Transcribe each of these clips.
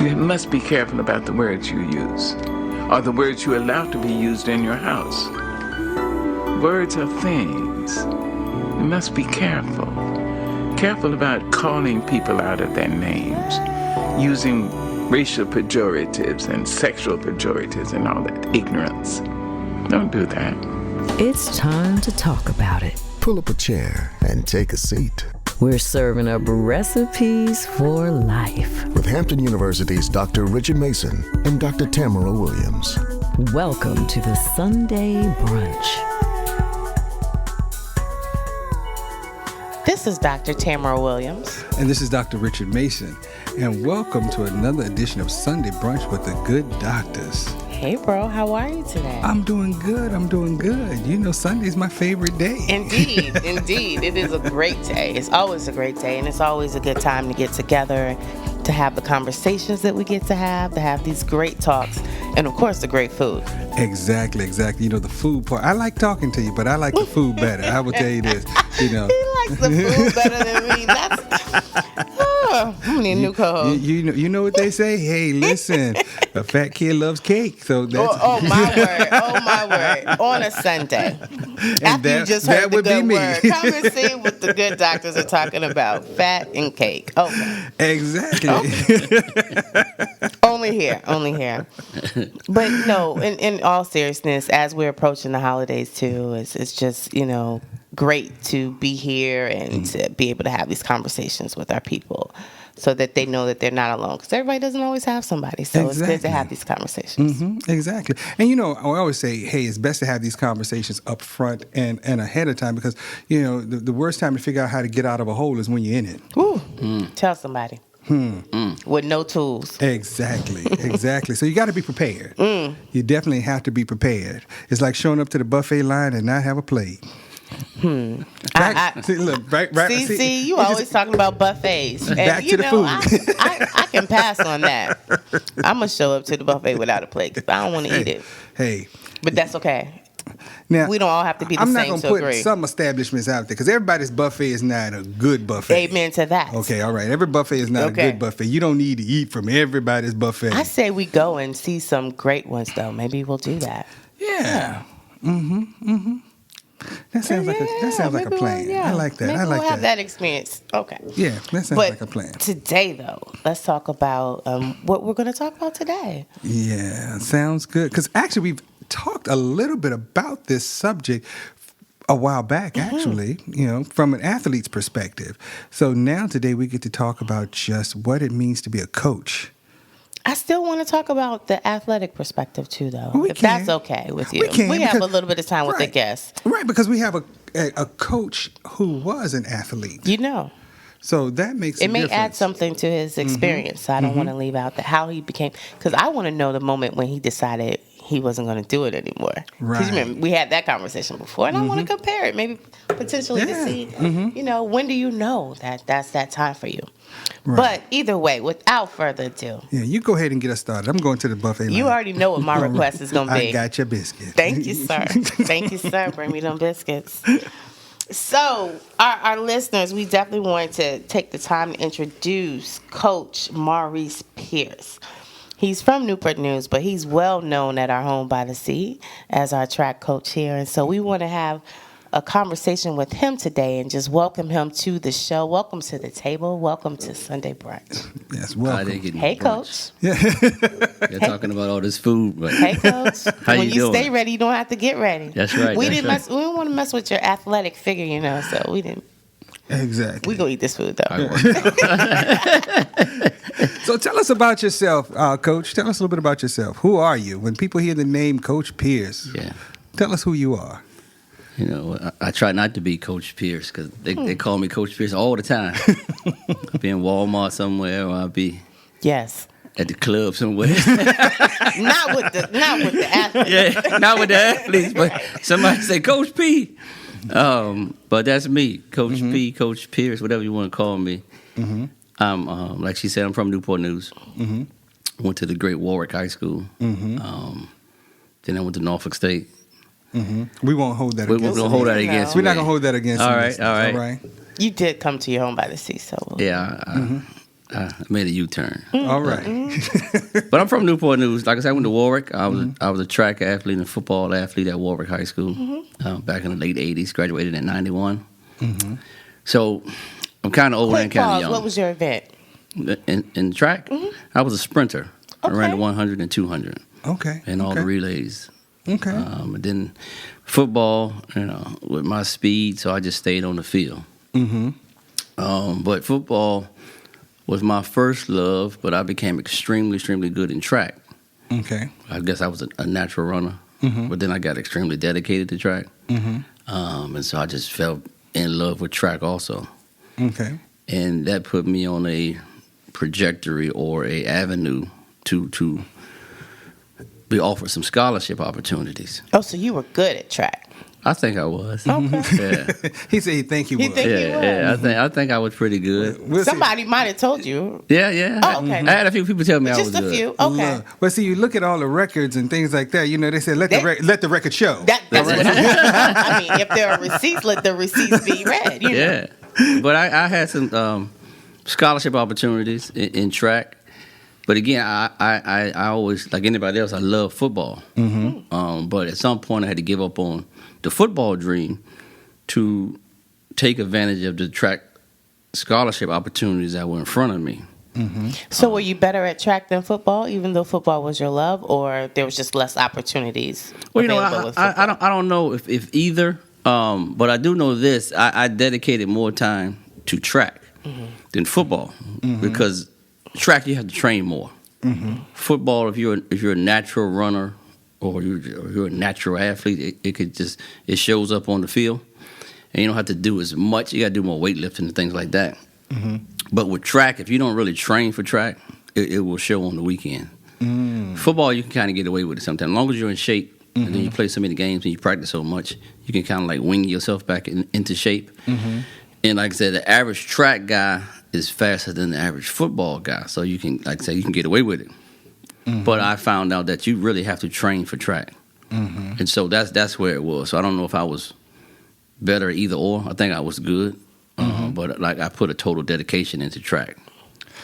You must be careful about the words you use, or the words you allow to be used in your house. Words are things. You must be careful. Careful about calling people out of their names, using racial pejoratives and sexual pejoratives and all that ignorance. Don't do that. It's time to talk about it. Pull up a chair and take a seat. We're serving up recipes for life. With Hampton University's Dr. Richard Mason and Dr. Tamara Williams. Welcome to the Sunday Brunch. This is Dr. Tamara Williams. And this is Dr. Richard Mason. And welcome to another edition of Sunday Brunch with the Good Doctors. Hey, bro. How are you today? I'm doing good. You know, Sunday's my favorite day. Indeed. It is a great day. It's always a great day. And it's always a good time to get together, to have the conversations that we get to have these great talks, and, of course, the great food. Exactly. You know, the food part. I like talking to you, but I like the food better. I will tell you this. You know. He likes the food better than me. I'm a new co-host. You know what they say? Hey, listen, a fat kid loves cake. So that's oh my word. On a Sunday. After you just heard the good word. Come and see what the good doctors are talking about. Fat and cake. Okay. Exactly. Okay. Only here. But no, in all seriousness, as we're approaching the holidays too, it's just, you know, great to be here and to be able to have these conversations with our people so that they know that they're not alone, because everybody doesn't always have somebody. So It's good to have these conversations. Mm-hmm. Exactly. And, you know, I always say, hey, it's best to have these conversations up front and ahead of time, because, you know, the worst time to figure out how to get out of a hole is when you're in it. Ooh. Tell somebody. With no tools. Exactly. So you got to be prepared. You definitely have to be prepared. It's like showing up to the buffet line and not have a plate. See, you always talking about buffets. And, back to the food. I can pass on that. I'm going to show up to the buffet without a plate because I don't want to eat it. Hey. But that's okay. Now, we don't all have to be the same to agree. I'm not going to put some establishments out there because everybody's buffet is not a good buffet. Amen to that. Okay, all right. Every buffet is not a good buffet. You don't need to eat from everybody's buffet. I say we go and see some great ones, though. Maybe we'll do that. Yeah. That sounds like a plan. I like that. Maybe I like we'll have that experience. Okay. Yeah, that sounds like a plan. Today, though, let's talk about what we're going to talk about today. Yeah, sounds good. Because actually, we've talked a little bit about this subject a while back, actually, you know, from an athlete's perspective. So now today we get to talk about just what it means to be a coach. I still want to talk about the athletic perspective, too, though, if can. that's okay with you. We have a little bit of time with the guests. Right, because we have a coach who was an athlete. You know. So that makes it may add something to his experience. So I don't want to leave out how he became, because I want to know the moment when he decided he wasn't going to do it anymore. Because remember, we had that conversation before, and I want to compare it, maybe potentially to see, you know, when do you know that that's that time for you? Right. But either way, without further ado. Yeah, you go ahead and get us started. I'm going to the buffet line. You already know what my request is going to be. I got your biscuits. Thank you, sir. Thank you, sir. Bring me them biscuits. So, our listeners, we definitely wanted to take the time to introduce Coach Maurice Pierce. He's from Newport News, but he's well known at our home by the sea as our track coach here. And so we want to have a conversation with him today and just welcome him to the show. Welcome to the table. Welcome to Sunday Brunch. Yes, welcome. Hey, Coach. You're talking about all this food. But hey, Coach. How when you you doing? Stay ready, you don't have to get ready. That's right. We didn't want to mess with your athletic figure, you know, so we didn't. Exactly. We gonna eat this food though. So tell us about yourself, Coach. Tell us a little bit about yourself. Who are you? When people hear the name Coach Pierce, tell us who you are. You know, I try not to be Coach Pierce because they call me Coach Pierce all the time. I'll be in Walmart somewhere, or I'll be at the club somewhere. not with the athletes. Yeah, not with the athletes, but somebody say Coach P. But that's me, Coach P, Coach Pierce, whatever you want to call me. I'm like she said, I'm from Newport News. Went to the great Warwick High School. Then I went to Norfolk State. We won't hold that against you. We won't hold that against you. We're not going to hold that against you. All right. You did come to your home by the sea, so. Yeah, I made a U-turn. All right. But I'm from Newport News. Like I said, I went to Warwick. I was a track athlete and a football athlete at Warwick High School back in the late 80s. Graduated in 91. So I'm kind of old and Quick kind of pause. young. What was your event? In track, I was a sprinter. I ran the Okay. 100 and 200 Okay. and all the relays. Okay. And then football, with my speed, so I just stayed on the field. But football was my first love, but I became extremely, extremely good in track. Okay. I guess I was a natural runner, but then I got extremely dedicated to track. And so I just fell in love with track also. Okay. And that put me on a trajectory or a avenue to be offered some scholarship opportunities. Oh, so you were good at track. I think I was. Okay. Yeah. He said he think he was. think- he was. I think I was pretty good. We'll see. Somebody might have told you. Yeah. Oh, okay. I had a few people tell me I was Just a good. few. Okay. Look. But see, you look at all the records and things like that. They said let the record show. That's what I mean, if there are receipts, let the receipts be read. You know? Yeah. But I had some scholarship opportunities in track. But again, I always, like anybody else, I love football. But at some point, I had to give up on the football dream to take advantage of the track scholarship opportunities that were in front of me. So were you better at track than football, even though football was your love, or there was just less opportunities Well, available with football? I don't know if either, but I do know this. I dedicated more time to track than football because track you have to train more. Football, if you're a natural runner or you're a natural athlete, it shows up on the field, and you don't have to do as much. You got to do more weightlifting and things like that. But with track, if you don't really train for track, it will show on the weekend. Football, you can kind of get away with it sometimes. As long as you're in shape, and then you play so many games and you practice so much, you can kind of like wing yourself back into shape. And like I said, the average track guy is faster than the average football guy. So you can, like I said, you can get away with it. But I found out that you really have to train for track. And so that's where it was. So I don't know if I was better either or. I think I was good. But like I put a total dedication into track.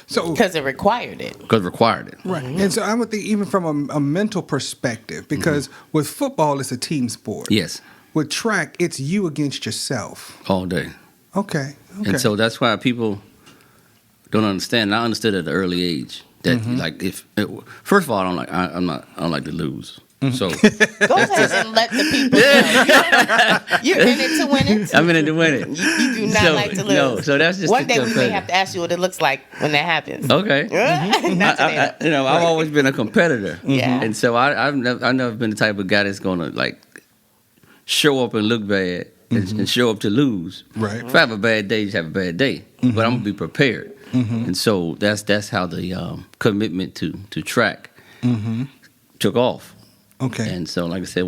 So Because it required it. Because it required it. right, and so I would think even from a mental perspective, because with football it's a team sport. Yes, With track, it's you against yourself. all day. Okay. And so that's why people don't understand. And I understood at an early age that like first of all, I don't like to lose. So Go ahead and let the people know. You're in it to win it. I'm in it to win it. You do not like to lose. No, so that's just One the day we may competitor. have to ask you what it looks like when that happens. Okay. Not today. I've always been a competitor. Yeah. And so I've never been the type of guy that's gonna like show up and look bad and show up to lose. Right. If I have a bad day, just have a bad day. But I'm gonna be prepared. And so that's how the commitment to track took off. Okay. And so, like I said,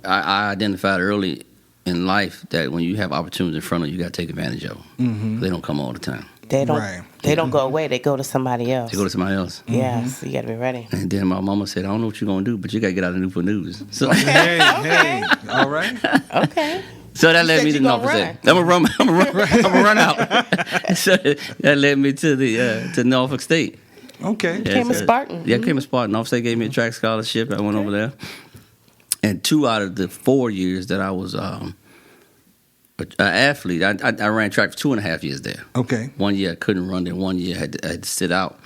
I identified early in life that when you have opportunities in front of you, you got to take advantage of them. They don't come all the time. They don't. Right. They don't go away. They go to somebody else. They go to somebody else. Yes, you got to be ready. And then my mama said, I don't know what you're going to do, but you got to get out of Newport News. So, Hey, all right. Okay. so that led said me you to gonna Norfolk State. I'm gonna run out. So that led me to Norfolk State. Okay. Became a Spartan. Yeah, I became a Spartan. Norfolk State gave me a track scholarship. I went over there. And 2 out of the 4 years that I was an athlete, I ran track for 2.5 years there. Okay. 1 year I couldn't run, then 1 year I had to sit out.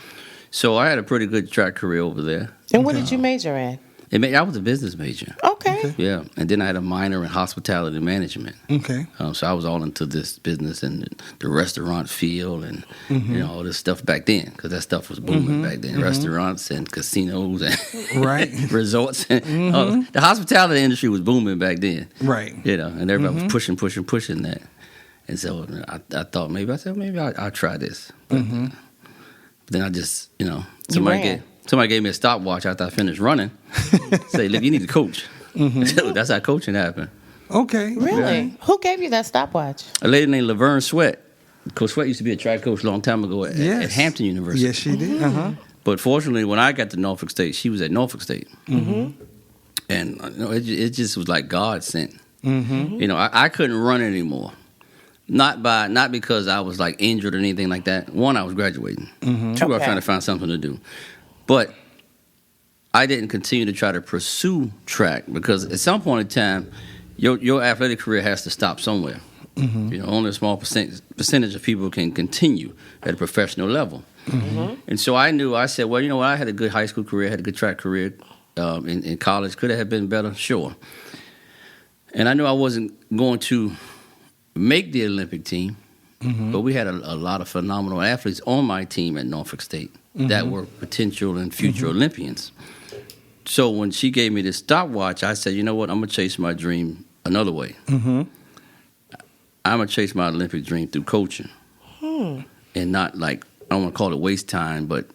So I had a pretty good track career over there. And what did you major in? I was a business major. Okay. Yeah, and then I had a minor in hospitality management. Okay. So I was all into this business and the restaurant field and all this stuff back then because that stuff was booming back then. Restaurants and casinos and Right. resorts. And, the hospitality industry was booming back then. Right. And everybody was pushing that. And so I thought maybe I'll try this. But then I just somebody gave me a stopwatch after I finished running. Say, look, you need to coach. That's how coaching happened. Okay. Really? Who gave you that stopwatch? A lady named Laverne Sweat. Coach Sweat used to be a track coach a long time ago at Hampton University. Yes, she did. But fortunately, when I got to Norfolk State, she was at Norfolk State. And it just was like God sent. I couldn't run anymore. Not because I was like injured or anything like that. One, I was graduating. Two, I was Okay. trying to find something to do. But I didn't continue to try to pursue track because at some point in time, your athletic career has to stop somewhere. Only a small percentage of people can continue at a professional level. And so I said, well, you know what? I had a good high school career, had a good track career in college. Could it have been better? Sure. And I knew I wasn't going to make the Olympic team, but we had a lot of phenomenal athletes on my team at Norfolk State that were potential and future Olympians. So when she gave me this stopwatch, I said, you know what? I'm going to chase my dream another way. I'm going to chase my Olympic dream through coaching. And not like, I don't want to call it waste time, but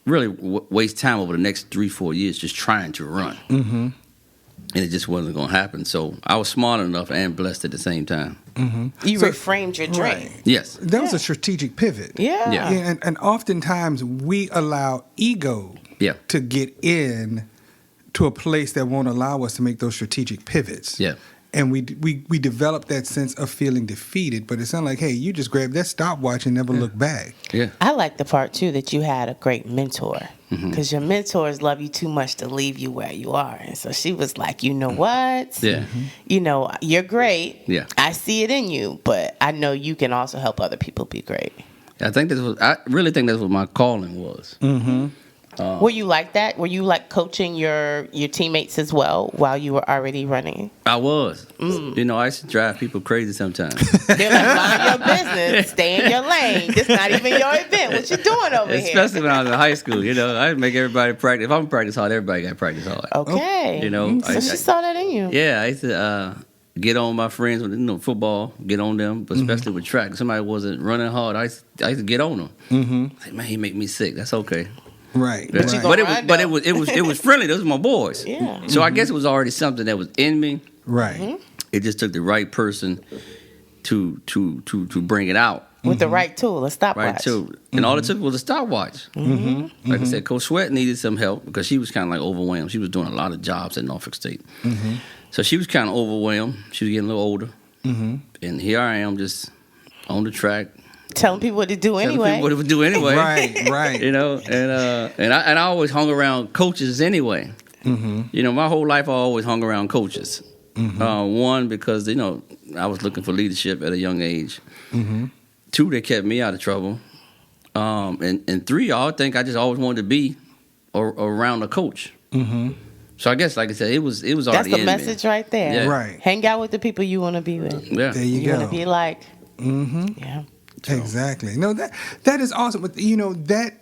really waste time over the next 3-4 years just trying to run. And it just wasn't going to happen. So I was smart enough and blessed at the same time. You reframed your dream. Right. Yes. That was a strategic pivot. Yeah. Yeah. And oftentimes we allow ego Yeah. to get in to a place that won't allow us to make those strategic pivots. Yeah. And we develop that sense of feeling defeated, but it sounds like, hey, you just grabbed that stopwatch and never look back. Yeah. I like the part too that you had a great mentor because your mentors love you too much to leave you where you are, and so she was like, you know what? Yeah. You know, you're great. Yeah. I see it in you, but I know you can also help other people be great. I really think that's what my calling was. Were you like that? Were you like coaching your teammates as well while you were already running? I was. I used to drive people crazy sometimes. They're like, mind your business, stay in your lane. This not even your event. What you doing over here? Especially when I was in high school, I'd make everybody practice. If I'm practice hard, everybody got to practice hard. Okay. I So she saw that in you. Yeah, I used to get on my friends with football, get on them, but especially with track. If somebody wasn't running hard, I used to get on them. Like, man, he make me sick. That's okay. Right. But you right. gonna But it run, was friendly. Those were my boys. Yeah. So I guess it was already something that was in me. Right. It just took the right person to bring it out. With the right tool, a stopwatch. Right, too. And all it took was a stopwatch. Like I said, Coach Sweat needed some help because she was kind of like overwhelmed. She was doing a lot of jobs at Norfolk State. So she was kind of overwhelmed. She was getting a little older. And here I am just on the track. Telling people what to do Telling anyway. people what to do anyway. Right. And I always hung around coaches anyway. My whole life I always hung around coaches. One, because, I was looking for leadership at a young age. Two, they kept me out of trouble. And three, I think I just always wanted to be around a coach. So I guess, like I said, it was already That's the in message me. right there. Yeah. Right. Hang out with the people you want to be with. Yeah. There you You go. want to be like. Yeah. Exactly. No, that is awesome. But that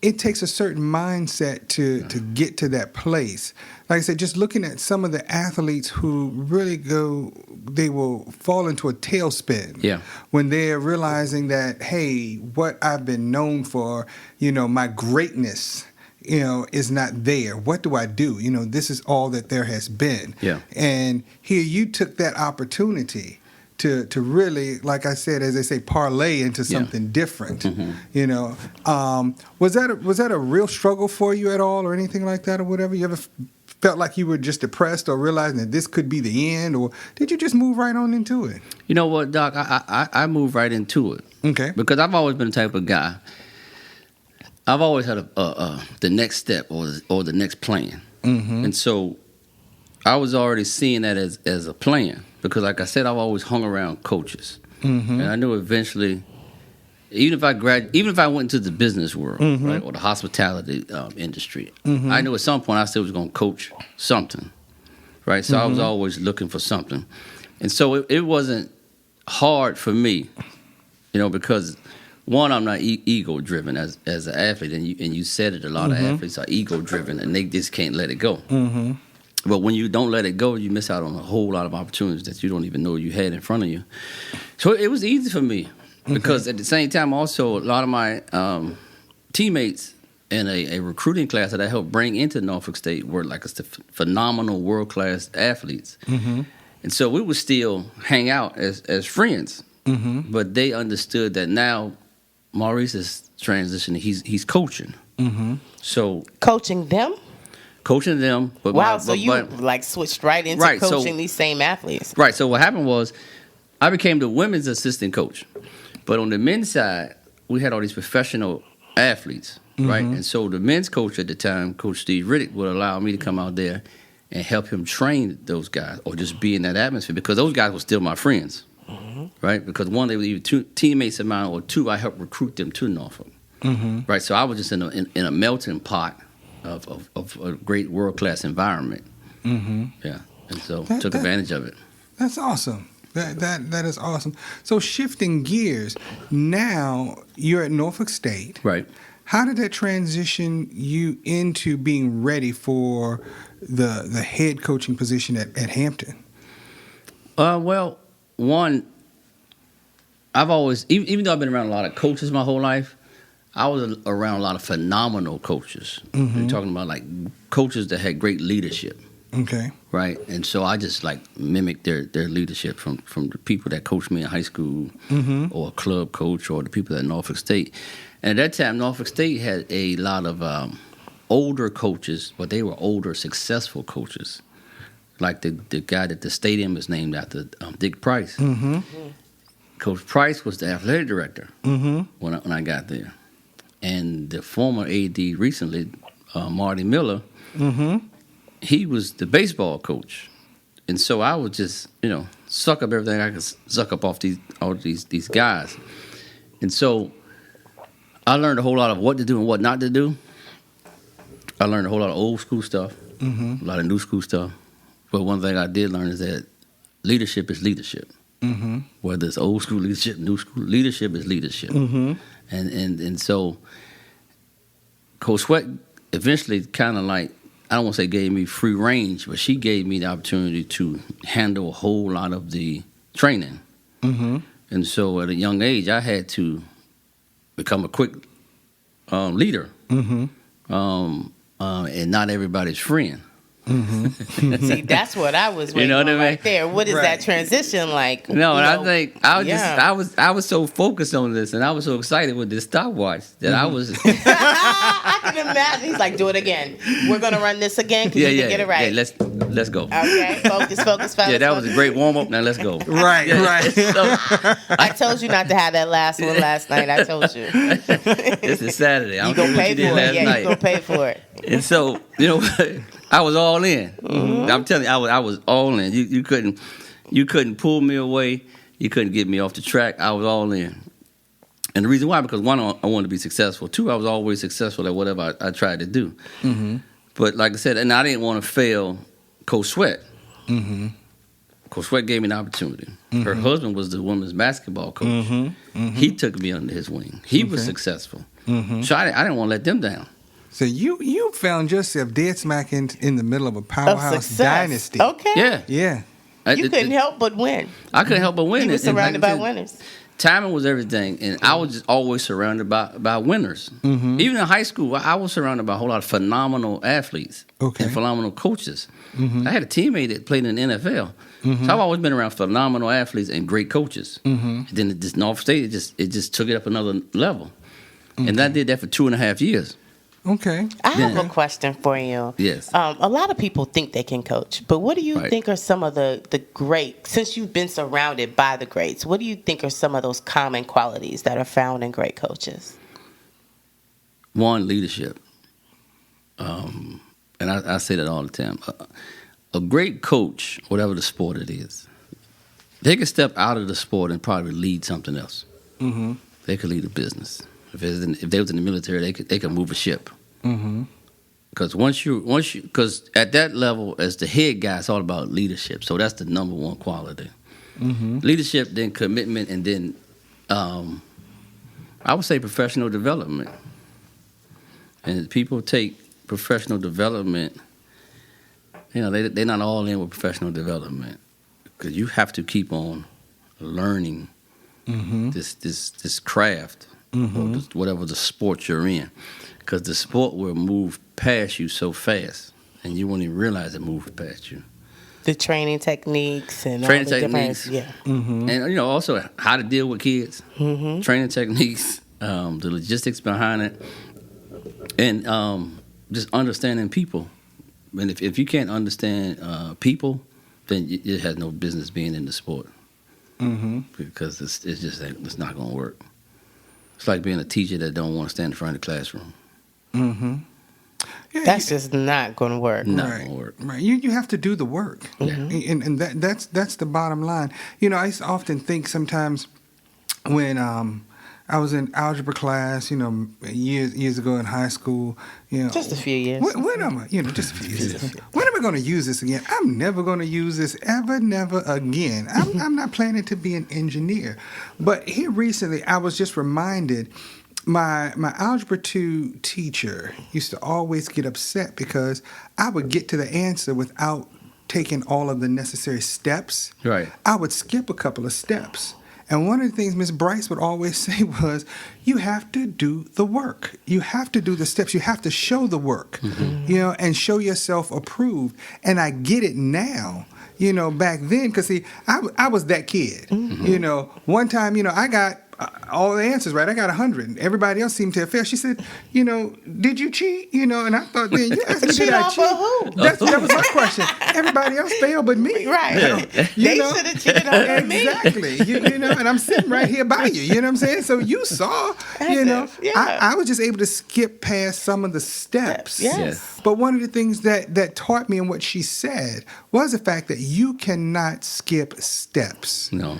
it takes a certain mindset to get to that place. Like I said, just looking at some of the athletes who really they will fall into a tailspin. Yeah. When they're realizing that, hey, what I've been known for, my greatness, is not there. What do I do? This is all that there has been. Yeah. And here you took that opportunity to really, like I said, as they say, parlay into something different. Was that a real struggle for you at all, or anything like that, or whatever? You ever felt like you were just depressed, or realizing that this could be the end, or did you just move right on into it? You know what, Doc? I moved right into it. Okay. Because I've always been the type of guy. I've always had the next step or the next plan, and so I was already seeing that as a plan. Because, like I said, I've always hung around coaches, and I knew eventually, even if I went into the business world, right, or the hospitality industry, I knew at some point I still was going to coach something, right? So I was always looking for something, and so it wasn't hard for me, because one, I'm not ego driven as an athlete, and you said it. A lot of athletes are ego driven, and they just can't let it go. But when you don't let it go, you miss out on a whole lot of opportunities that you don't even know you had in front of you. So it was easy for me because at the same time, also, a lot of my teammates in a recruiting class that I helped bring into Norfolk State were like phenomenal world-class athletes. And so we would still hang out as friends. But they understood that now Maurice is transitioning. He's coaching. So Coaching them? coaching them. But Wow, so you like switched right into coaching these same athletes. Right. So what happened was I became the women's assistant coach. But on the men's side, we had all these professional athletes, right? And so the men's coach at the time, Coach Steve Riddick, would allow me to come out there and help him train those guys or just be in that atmosphere because those guys were still my friends, right? Because one, they were either teammates of mine, or two, I helped recruit them to Norfolk, right? So I was just in a melting pot of a great world-class environment. Yeah, and so took advantage of it. That's awesome. That is awesome. So shifting gears, now you're at Norfolk State. Right. How did that transition you into being ready for the head coaching position at Hampton? Well, one, I've always, even though I've been around a lot of coaches my whole life, I was around a lot of phenomenal coaches. You're talking about like coaches that had great leadership. Okay. Right. And so I just like mimicked their leadership from the people that coached me in high school or a club coach or the people at Norfolk State. And at that time, Norfolk State had a lot of older coaches, but they were older, successful coaches. Like the guy that the stadium is named after, Dick Price. Coach Price was the athletic director when I got there. And the former AD recently, Marty Miller, he was the baseball coach. And so I would just, suck up everything I could suck up off all these guys. And so I learned a whole lot of what to do and what not to do. I learned a whole lot of old school stuff, a lot of new school stuff. But one thing I did learn is that leadership is leadership. Whether it's old school leadership, new school leadership is leadership. And so Coach Sweat eventually kind of like, I don't want to say gave me free range, but she gave me the opportunity to handle a whole lot of the training. And so at a young age, I had to become a quick leader and not everybody's friend. See, that's what I was waiting You know what on I mean? right there. What is that transition like? No, and I think I was yeah. I was so focused on this, and I was so excited with this stopwatch that I was. I can imagine. He's like, do it again. We're going to run this again because you can get it right. Yeah, let's go. Okay, focus, fellas. Yeah, that was a great warm up. Now let's go. Right. So, I told you not to have that last one last night. I told you. this is Saturday. I You don't gonna care what pay you did for it. last Yeah, night. you gonna pay for it. And so, I was all in. I'm telling you, I was all in. You couldn't pull me away. You couldn't get me off the track. I was all in. And the reason why, because one, I wanted to be successful. Two, I was always successful at whatever I tried to do. But like I said, and I didn't want to fail Coach Sweat. Coach Sweat gave me an opportunity. Her husband was the women's basketball coach. He took me under his wing. He was successful. So I didn't want to let them down. So you found yourself dead smack in the middle of a powerhouse Success. dynasty. Okay. Yeah. Yeah. You couldn't help but win. I couldn't help but win. You were And like surrounded I by said, winners. timing was everything, and I was just always surrounded by winners. Even in high school, I was surrounded by a whole lot of phenomenal athletes and phenomenal coaches. I had a teammate that played in the NFL, so I've always been around phenomenal athletes and great coaches. And then at this North State, it just took it up another level, and I did that for 2.5 years. Okay. I have a question for you. Yes. A lot of people think they can coach, but what do you think are some of the great, since you've been surrounded by the greats, what do you think are some of those common qualities that are found in great coaches? One, leadership. And I say that all the time. A great coach, whatever the sport it is, they can step out of the sport and probably lead something else. They could lead a business. If they was in the military, they could move a ship. Because because at that level, as the head guy, it's all about leadership. So that's the number one quality. Leadership, then commitment, and then I would say professional development. And people take professional development. They're not all in with professional development because you have to keep on learning this craft. Or whatever the sport you're in, because the sport will move past you so fast, and you won't even realize it moved past you. The training techniques and Training all the techniques, different, and also how to deal with kids. Training techniques, the logistics behind it, and just understanding people. And if you can't understand people, then it has no business being in the sport. because it's just it's not going to work. It's like being a teacher that don't want to stand in front of the classroom. Yeah, That's just not going to work. Not right, going to work. right. You have to do the work, and that's the bottom line. I used to often think sometimes when I was in algebra class, years ago in high school, Just a few years. When am I, just a few years. When am I going to use this again? I'm never going to use this ever, never again. I'm not planning to be an engineer. But here recently, I was just reminded. My Algebra 2 teacher used to always get upset because I would get to the answer without taking all of the necessary steps. Right. I would skip a couple of steps. And one of the things Miss Bryce would always say was, you have to do the work. You have to do the steps. You have to show the work, and show yourself approved. And I get it now. Back then, because see, I was that kid. One time, I got all the answers right. I got 100. Everybody else seemed to have failed. She said, did you cheat? And I thought, then you asked me, did I off cheat? of who? That was my question. Everybody else failed but me. Right. They should have cheated on me. Exactly. And I'm sitting right here by you. You know what I'm saying? So you saw, Yeah. I was just able to skip past some of the steps. Yes. But one of the things that taught me and what she said was the fact that you cannot skip steps. No.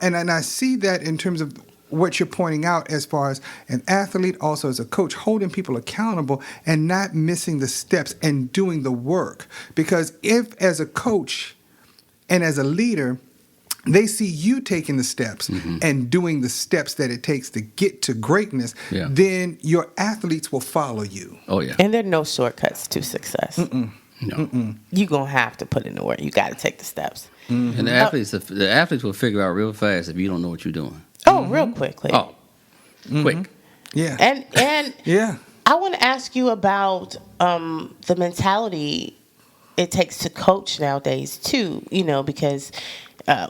And I see that in terms of what you're pointing out as far as an athlete, also as a coach, holding people accountable and not missing the steps and doing the work. Because if as a coach and as a leader, they see you taking the steps and doing the steps that it takes to get to greatness, then your athletes will follow you. Oh, yeah. And there are no shortcuts to success. No. You're going to have to put in the work. You got to take the steps. And the athletes will figure out real fast if you don't know what you're doing. Oh, real quickly. Oh, quick. Yeah. And Yeah. I want to ask you about the mentality it takes to coach nowadays too, because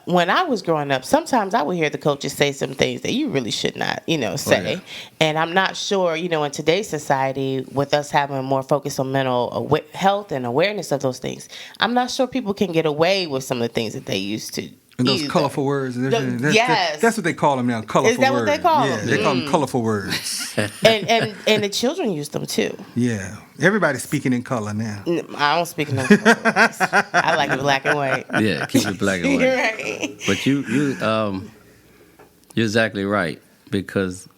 when I was growing up, sometimes I would hear the coaches say some things that you really should not, say. yeah. And I'm not sure, in today's society, with us having more focus on mental health and awareness of those things, I'm not sure people can get away with some of the things that they used to. And those either. colorful words. Yes. That's what they call them now, colorful words. Is that what they call them? Yeah, they call them colorful words. And the children use them too. Yeah. Everybody's speaking in color now. I don't speak in those colors. I like it black and white. Yeah, keep it black and white. Right. But you're exactly right, because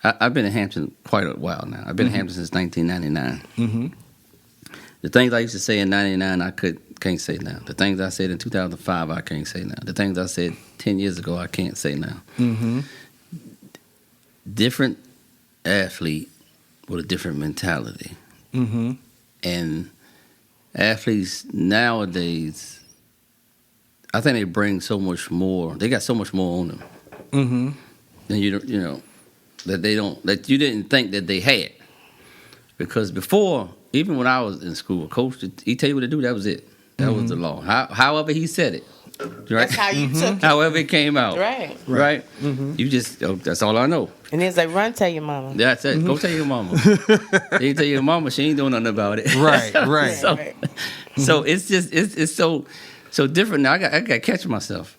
I've been in Hampton quite a while now. I've been in Hampton since 1999. The things I used to say in 99, I can't say now. The things I said in 2005, I can't say now. The things I said 10 years ago, I can't say now. Different athlete with a different mentality. And athletes nowadays, I think they bring so much more. They got so much more on them. Than that you didn't think that they had. Because before, even when I was in school, a coach, he tell you what to do, that was it. That was the law. However he said it. Right? That's how you took it. However it came out. Right. You just, that's all I know. And it's like, run, tell your mama. That's it. Go tell your mama. You tell your mama, she ain't doing nothing about it. Right. So it's just, it's so different now. I got to catch myself.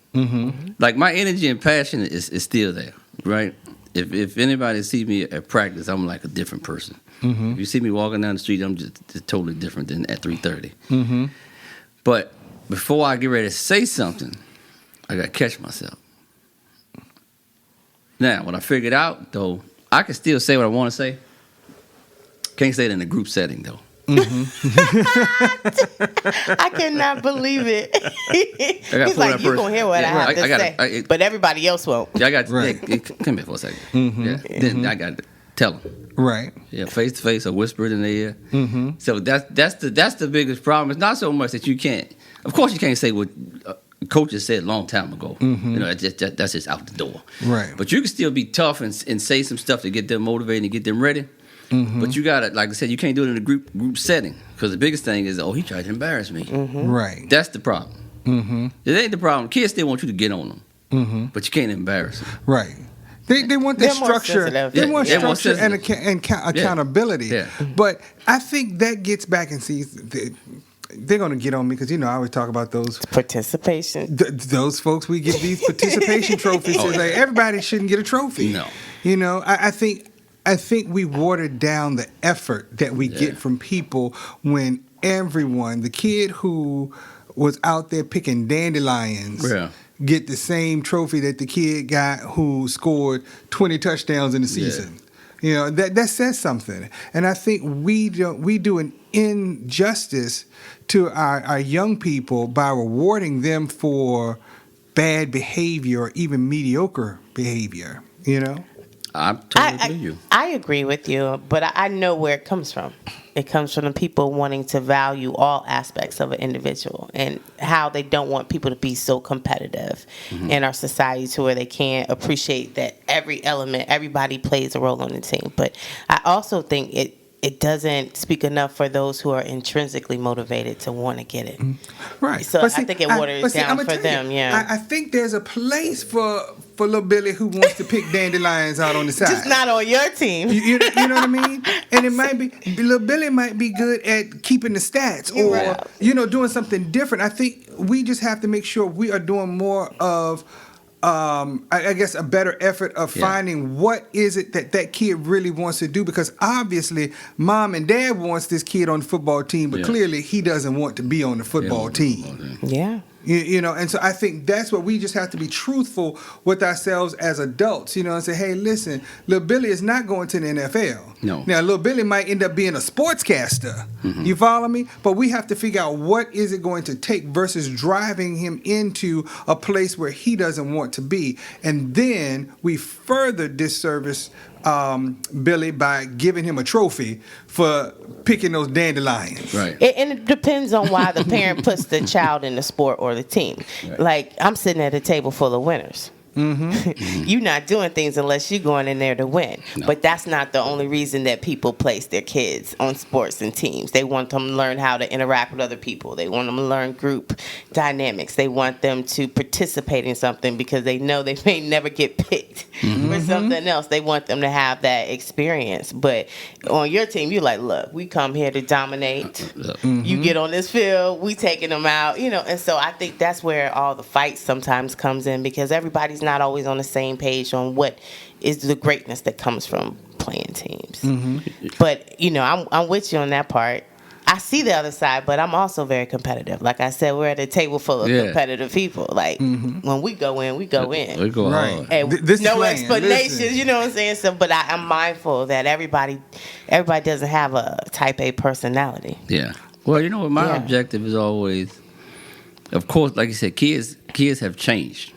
Like my energy and passion is still there, right? If anybody see me at practice, I'm like a different person. If you see me walking down the street, I'm just totally different than at 3:30. But before I get ready to say something, I got to catch myself. Now, when I figured out, though, I can still say what I want to say. Can't say it in a group setting, though. I cannot believe it. He's like, you going to hear what I have to say. But everybody else won't. Yeah, I got come here for a second. Then I got to tell them. Right. Yeah, face to face or whisper it in their ear. So that's the biggest problem. It's not so much that you can't. Of course, you can't say what coaches said a long time ago. That's just out the door. Right. But you can still be tough and say some stuff to get them motivated and get them ready. But you gotta, like I said, you can't do it in a group setting, because the biggest thing is, he tried to embarrass me. Right. That's the problem. It ain't the problem. Kids still want you to get on them, but you can't embarrass them. Right. They want the They're more structure. sensitive. They want They're more structure and sensitive. accountability. Yeah. But I think that gets back and sees. they're going to get on me because, I always talk about those Participation. those folks we give these participation trophies. It's like everybody shouldn't get a trophy. No. I think we watered down the effort that we get from people when everyone, the kid who was out there picking dandelions, get the same trophy that the kid got who scored 20 touchdowns in the season. That says something. And I think we do an injustice to our young people by rewarding them for bad behavior or even mediocre behavior, I totally agree with you. I agree with you, but I know where it comes from. It comes from the people wanting to value all aspects of an individual and how they don't want people to be so competitive in our society to where they can't appreciate that everybody plays a role on the team. But I also think it doesn't speak enough for those who are intrinsically motivated to want to get it. Right. So I think it waters down for them. I think there's a place for little Billy who wants to pick dandelions out on the side. Just not on your team. You know what I mean? And it might be, little Billy might be good at keeping the stats or, doing something different. I think we just have to make sure we are doing more of, I guess, a better effort of finding what is it that kid really wants to do, because obviously mom and dad wants this kid on the football team, but clearly he doesn't want to be on the football team. Yeah. And so I think that's what we just have to be truthful with ourselves as adults, and say, hey, listen, little Billy is not going to the NFL. No. Now, little Billy might end up being a sportscaster. You follow me? But we have to figure out what is it going to take versus driving him into a place where he doesn't want to be. And then we further disservice Billy by giving him a trophy for picking those dandelions. Right. And it depends on why the parent puts the child in the sport or the team. Right. Like, I'm sitting at a table full of winners. You're not doing things unless you're going in there to win. No. But that's not the only reason that people place their kids on sports and teams. They want them to learn how to interact with other people. They want them to learn group dynamics. They want them to participate in something because they know they may never get picked for something else. They want them to have that experience. But on your team, you're like, look, we come here to dominate. You get on this field, we taking them out. And so I think that's where all the fights sometimes comes in, because everybody's not always on the same page on what is the greatness that comes from playing teams. But I'm with you on that part. I see the other side, but I'm also very competitive. Like I said, we're at a table full of competitive people. Like when we go in, we go in. We go hard. And This no playing. explanations, Listen. you know what I'm saying? So, but I'm mindful that everybody doesn't have a type A personality. Yeah. Well, my objective is always, of course, like you said, kids have changed.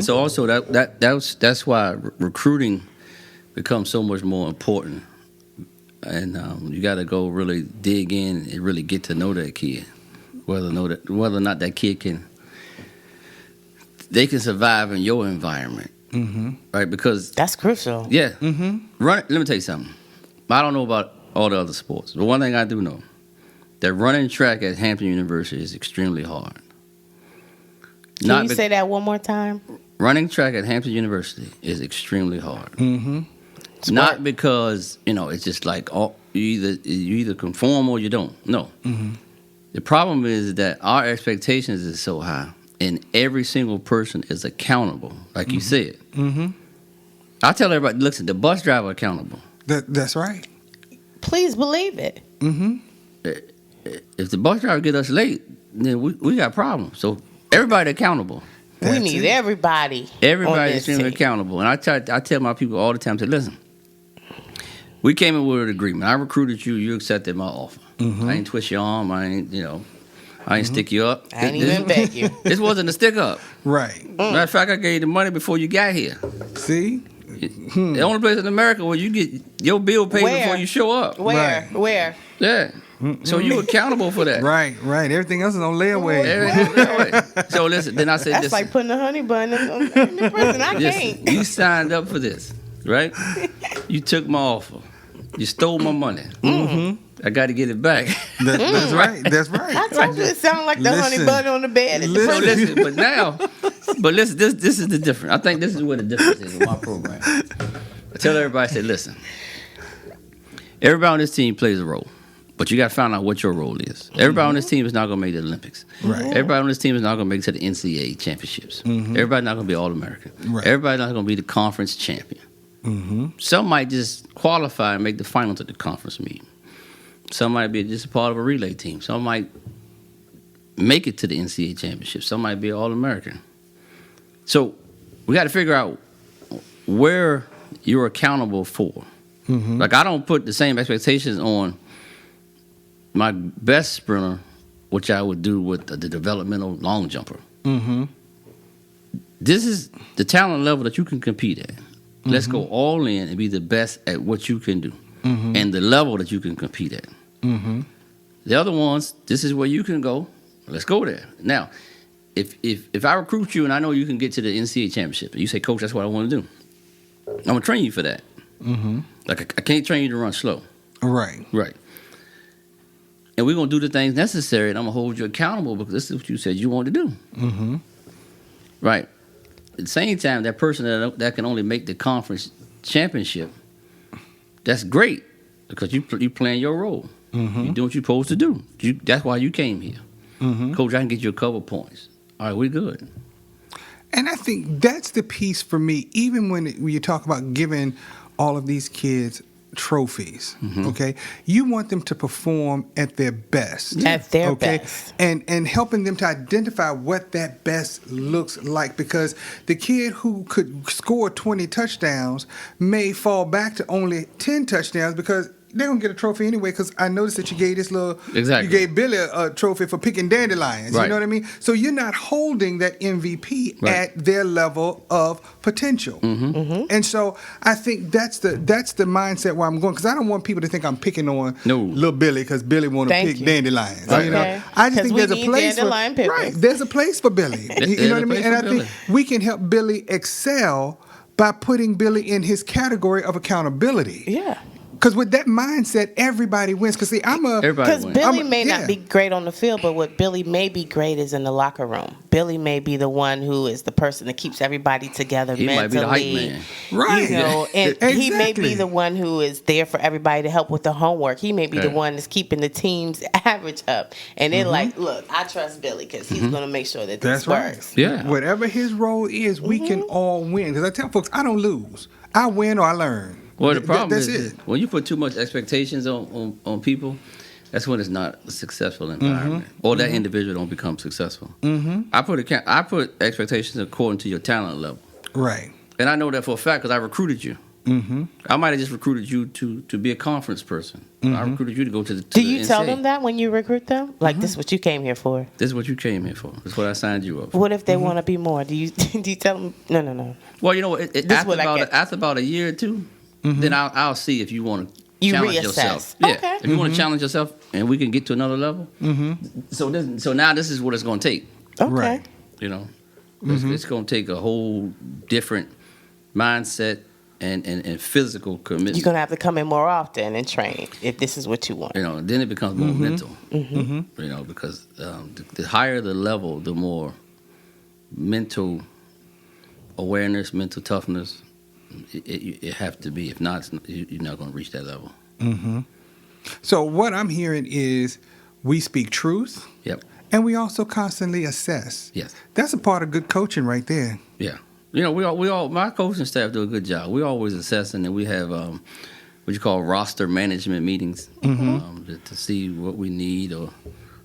So also that's why recruiting becomes so much more important, and you got to go really dig in and really get to know that kid, whether or not that kid can survive in your environment, right? Because That's crucial. yeah, Let me tell you something. I don't know about all the other sports, but one thing I do know, that running track at Hampton University is extremely hard. Can you say that one more time? Running track at Hampton University is extremely hard. Not because it's just like you either conform or you don't. No. The problem is that our expectations is so high, and every single person is accountable, like you said. I tell everybody, listen, the bus driver accountable. That's right. Please believe it. If the bus driver get us late, then we got problems. So everybody accountable. We need everybody. Everybody is extremely accountable. And I tell my people all the time, say, listen, we came in with an agreement. I recruited you. You accepted my offer. I ain't twist your arm. I ain't stick you up. I ain't even beg you. This wasn't a stick up. Right. Matter of fact, I gave you the money before you got here. See? The only place in America where you get your bill paid before you show up. Where? Yeah. So you accountable for that. Right. Everything else is on layaway. So listen, then I said, That's like putting a honey bun in the prison. I can't. You signed up for this, right? You took my offer. You stole my money. I got to get it back. That's right. That's right. I told you it sounded like the honey bun on the bed. So listen, but listen, this is the difference. I think this is where the difference is in my program. I tell everybody, I say, listen, everybody on this team plays a role. But you got to find out what your role is. Everybody on this team is not going to make the Olympics. Right. Everybody on this team is not going to make it to the NCAA championships. Everybody's not going to be All-American. Right. Everybody's not going to be the conference champion. Some might just qualify and make the finals at the conference meeting. Some might be just a part of a relay team. Some might make it to the NCAA championship. Some might be All-American. So we got to figure out where you're accountable for. Like, I don't put the same expectations on my best sprinter, which I would do with the developmental long jumper. This is the talent level that you can compete at. Let's go all in and be the best at what you can do and the level that you can compete at. The other ones, this is where you can go. Let's go there. Now, if I recruit you and I know you can get to the NCAA championship, and you say, Coach, that's what I want to do, I'm going to train you for that. Like, I can't train you to run slow. Right. Right. And we're going to do the things necessary, and I'm going to hold you accountable because this is what you said you want to do. Right. At the same time, that person that can only make the conference championship, that's great because you playing your role. You do what you're supposed to do. That's why you came here. Coach, I can get you a couple points. All right, we're good. And I think that's the piece for me, even when you talk about giving all of these kids trophies, okay? You want them to perform at their best. At their okay? best. And helping them to identify what that best looks like, because the kid who could score 20 touchdowns may fall back to only 10 touchdowns because they're going to get a trophy anyway, because I noticed that you gave you gave Billy a trophy for picking dandelions. Right. You know what I mean? So you're not holding that MVP at their level of potential. And so I think that's the mindset where I'm going, because I don't want people to think I'm picking on little Billy because Billy want to pick dandelions. Right. You know? I just think there's a place for there's a place for Billy. You know what I mean? And I think we can help Billy excel by putting Billy in his category of accountability. Yeah. Because with that mindset, everybody wins. Because see, Because Billy may not be great on the field, but what Billy may be great is in the locker room. Billy may be the one who is the person that keeps everybody together he mentally. might be the hype man. Right. You know, and Exactly. he may be the one who is there for everybody to help with the homework. He may be the one that's keeping the team's average up. And they're like, look, I trust Billy because he's going to make sure that this works. Yeah. Whatever his role is, we can all win. Because I tell folks, I don't lose. I win or I learn. Well, the problem that's is it. when you put too much expectations on people, that's when it's not a successful environment, or that individual don't become successful. I put expectations according to your talent level, Right. and I know that for a fact because I recruited you. I might have just recruited you to be a conference person. I recruited you to go to the. Do you tell them that when you recruit them? Like, this is what you came here for? This is what you came here for. This is what I signed you up for. What if they want to be more? Do you tell them? No. Well, you know, after about a year or two, then I'll see if you want to challenge yourself. Yeah, Okay. if you want to challenge yourself, and we can get to another level. So now this is what it's going to take. Okay. Right. You know, it's going to take a whole different mindset and physical commitment. You're going to have to come in more often and train if this is what you want. You know, then it becomes more mental. You know, because the higher the level, the more mental awareness, mental toughness it have to be. If not, you're not going to reach that level. So what I'm hearing is we speak truth. Yep. And we also constantly assess. Yes. That's a part of good coaching right there. Yeah. You know, we all my coaching staff do a good job. We always assessing, and we have what you call roster management meetings to see what we need or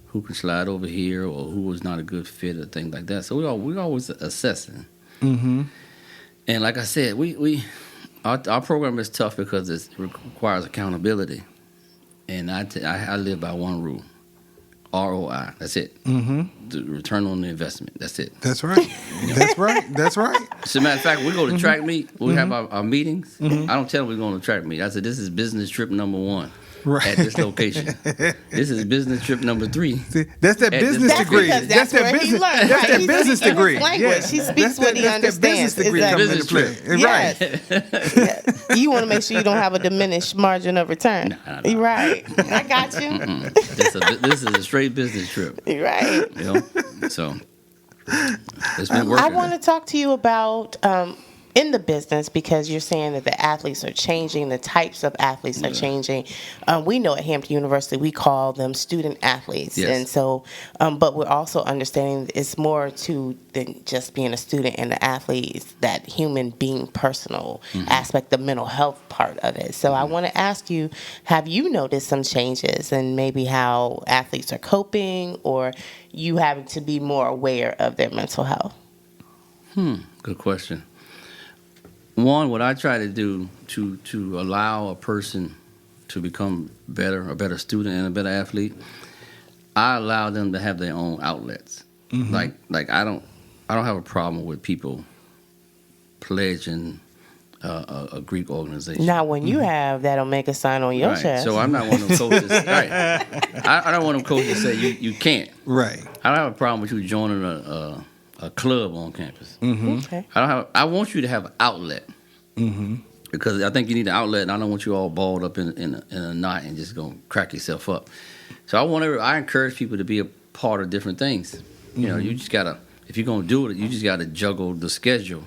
who can slide over here or who was not a good fit or things like that. So we always assessing. And like I said, our program is tough because it requires accountability, and I live by one rule. ROI. That's it. The return on the investment. That's it. That's right. That's right. That's right. As a matter of fact, we go to track meet. We have our meetings. I don't tell them we're going to track meet. I said, this is business trip number 1 at this location. This is business trip number 3. See, that's that business degree. That's that where he business. learned, That's right? that business He degree. language. Yeah. He speaks what he that's understands. That business degree Exactly. coming into play. Business Right. Yeah. You want to make sure you don't have a diminished margin of return. No. You're right. I got you. This is a straight business trip. You're right. You know? So it's been working. I want to talk to you about in the business, because you're saying that the athletes are changing, the types of athletes are changing. We know at Hampton University we call them student athletes, Yes. and so, but we're also understanding it's more to than just being a student and the athlete. It's that human being, personal aspect, the mental health part of it. So I want to ask you, have you noticed some changes in maybe how athletes are coping, or you having to be more aware of their mental health? Good question. One, what I try to do to allow a person to become a better student and a better athlete, I allow them to have their own outlets. Like I don't have a problem with people pledging a Greek organization. Now, when you have, that'll make a sign on your Right. chest. So I'm not one of them coaches. Right. I don't want them coaches to say you can't. Right. I don't have a problem with you joining a club on campus. Okay. I want you to have an outlet. Because I think you need an outlet, and I don't want you all balled up in a knot and just gonna crack yourself up. So I encourage people to be a part of different things. You know, you just gotta, if you're gonna do it, you just gotta juggle the schedule,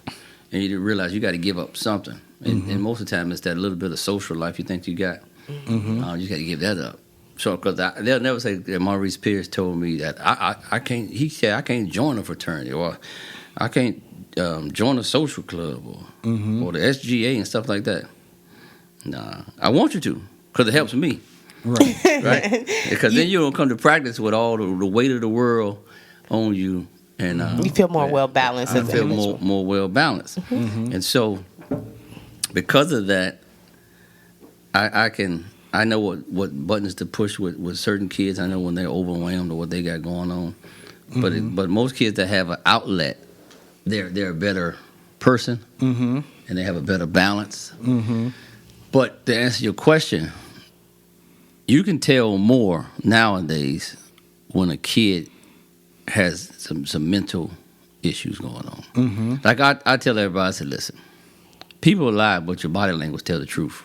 and you realize you got to give up something. And most of the time, it's that little bit of social life you think you got. You just got to give that up. So, because they'll never say that Maurice Pierce told me that I can't. He said I can't join a fraternity, or I can't join a social club, or the SGA and stuff like that. Nah, I want you to, because it helps me. Right. Right? Because then you don't come to practice with all the weight of the world on you, and You feel more well balanced. I feel more well balanced. And so, because of that, I know what buttons to push with certain kids. I know when they're overwhelmed or what they got going on. But most kids that have an outlet, they're a better person, and they have a better balance. But to answer your question, you can tell more nowadays when a kid has some mental issues going on. Like I tell everybody, I said, listen, people lie, but your body language tell the truth,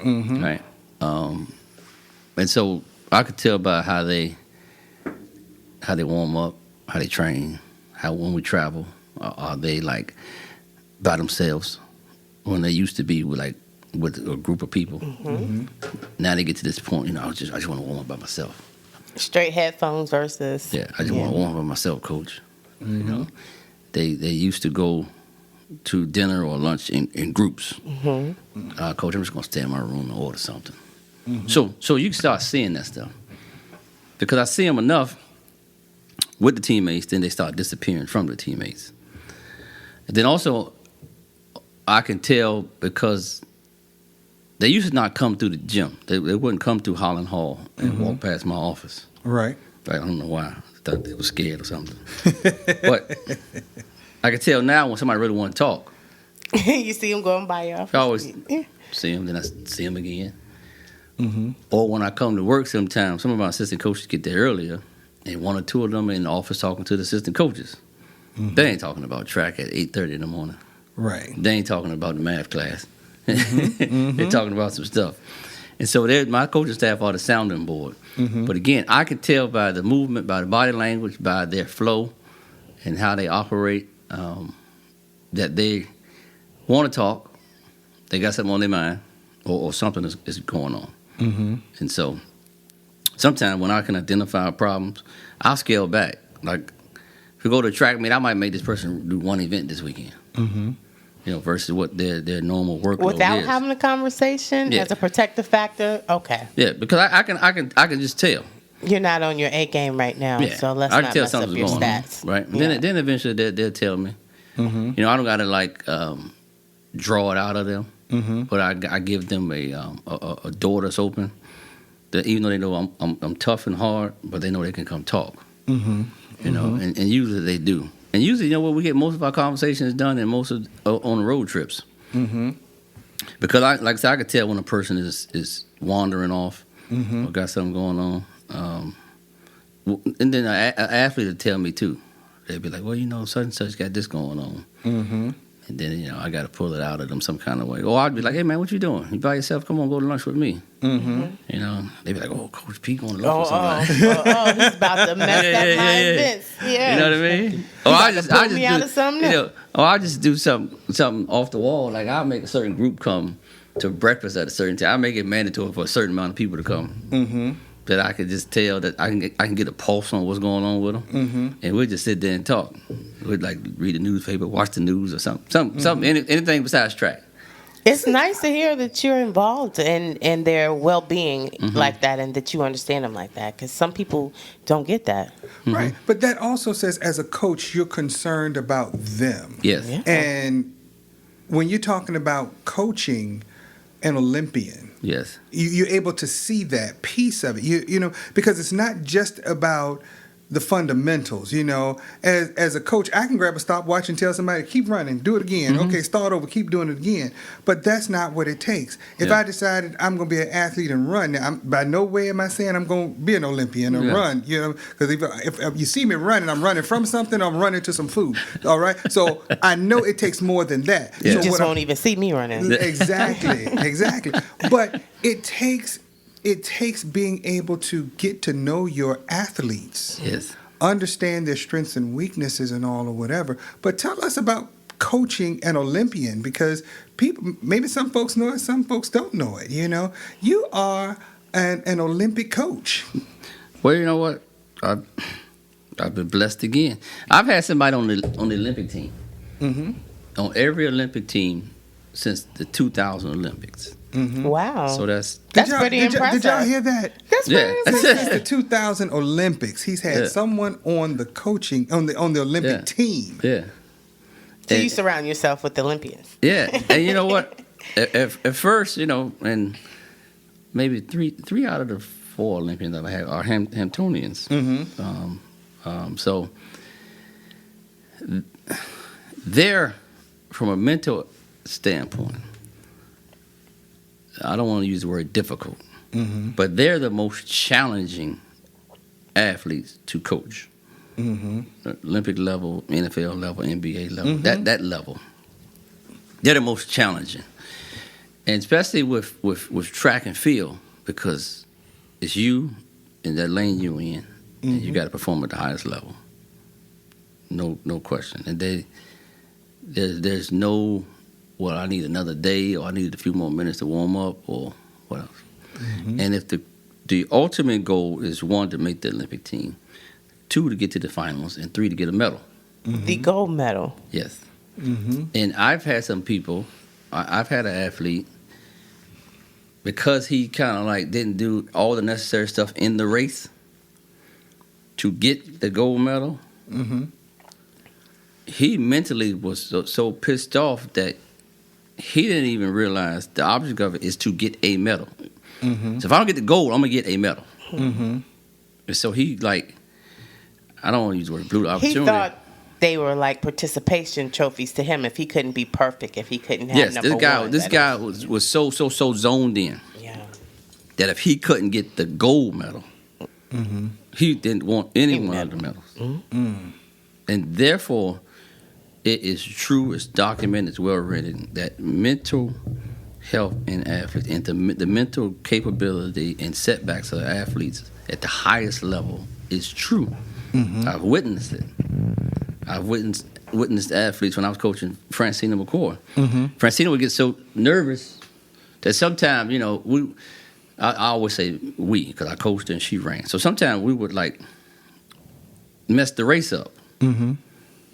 right? And so I could tell by how they warm up, how they train, how when we travel, are they like by themselves when they used to be with a group of people. Now they get to this point, you know, I just want to warm up by myself. Straight headphones versus. Yeah, I just want to warm up by myself, Coach. You know, they used to go to dinner or lunch in groups. Coach, I'm just gonna stay in my room and order something. So you can start seeing that stuff, because I see them enough with the teammates, then they start disappearing from the teammates. And then also, I can tell because they used to not come through the gym. They wouldn't come through Holland Hall and walk past my office. Right. I don't know why. I thought they were scared or something. But I can tell now when somebody really want to talk. You see them going by your office. I always see them, then I see them again. Or when I come to work sometimes, some of my assistant coaches get there earlier, and one or two of them are in the office talking to the assistant coaches. They ain't talking about track at 8:30 in the morning. Right. They ain't talking about the math class. They're talking about some stuff. And so my coaching staff are the sounding board. But again, I can tell by the movement, by the body language, by their flow, and how they operate, that they want to talk, they got something on their mind, or something is going on. And so sometimes when I can identify problems, I'll scale back. Like, if we go to a track meet, I might make this person do one event this weekend. You know, versus what their normal workload Without is. having a conversation as a protective factor. Okay, Yeah, because I can just tell. you're not on your A game right now, Yeah, so let's I not can tell mess up something's your going stats. on, right? Yeah. Then eventually they'll tell me. You know, I don't gotta draw it out of them, but I give them a door that's open. That even though they know I'm tough and hard, but they know they can come talk. You know, and usually they do. And usually, you know what, we get most of our conversations done in on the road trips. Because like I said, I could tell when a person is wandering off or got something going on. And then an athlete would tell me too. They'd be like, well, you know, such and such got this going on. And then, I got to pull it out of them some kind of way. Or I'd be like, hey, man, what you doing? You by yourself? Come on, go to lunch with me. Mm-hmm. They'd be like, oh, Coach P going to lunch with somebody. He's about to mess up my events. Yeah. You know what I mean? Or I just me out of something else. or I just do something off the wall. Like I'll make a certain group come to breakfast at a certain time. I make it mandatory for a certain amount of people to come. Mm-hmm. That I could just tell that I can get a pulse on what's going on with them, and we'll just sit there and talk. We'd like read the newspaper, watch the news, or something, anything besides track. It's nice to hear that you're involved in their well-being like that, and that you understand them like that. Because some people don't get that. Right, but that also says, as a coach, you're concerned about them. Yes, and when you're talking about coaching an Olympian. Yes. You're able to see that piece of it. You know, because it's not just about the fundamentals. As a coach, I can grab a stopwatch and tell somebody, keep running, do it again. Okay, start over, keep doing it again. But that's not what it takes. If I decided I'm going to be an athlete and run, now, by no way am I saying I'm going to be an Olympian and run. Because if you see me running, I'm running from something, I'm running to some food. All right? So I know it takes more than that. You So just won't even see me running. Exactly. But it takes being able to get to know your athletes. Yes. Understand their strengths and weaknesses and all or whatever. But tell us about coaching an Olympian, because maybe some folks know it, some folks don't know it. You are an Olympic coach. Well, you know what? I've been blessed again. I've had somebody on the Olympic team. Mm-hmm. On every Olympic team since the 2000 Olympics. Mm-hmm. Wow. So that's pretty impressive. Did y'all hear that? That's pretty impressive. Since the 2000 Olympics, he's had someone on the coaching on the Olympic team. Yeah. So you surround yourself with Olympians. Yeah, and you know what? At first, and maybe three out of the 4 Olympians that I have are Hamptonians. Mm-hmm. So they're, from a mental standpoint, I don't want to use the word difficult, but they're the most challenging athletes to coach. Olympic level, NFL level, NBA level, that level. They're the most challenging. And especially with track and field, because it's you in that lane you're in, and you got to perform at the highest level. No question. And there's no, well, I need another day, or I need a few more minutes to warm up, or what else. And if the ultimate goal is 1, to make the Olympic team, 2, to get to the finals, and 3, to get a medal. The gold medal. Yes. And I've had some people, I've had an athlete, because he kind of like didn't do all the necessary stuff in the race to get the gold medal, he mentally was so pissed off that he didn't even realize the object of it is to get a medal. So if I don't get the gold, I'm going to get a medal. And so he, like, I don't want to use the word blew the opportunity. He thought they were like participation trophies to him if he couldn't be perfect, if he couldn't have number one. This guy was so zoned in that if he couldn't get the gold medal, he didn't want any one of the medals. And therefore, it is true, it's documented, it's well written, that mental health in athletes and the mental capability and setbacks of athletes at the highest level is true. I've witnessed it. I've witnessed athletes when I was coaching Francina McCoy. Francina would get so nervous that sometimes, I always say we, because I coached her and she ran. So sometimes we would like mess the race up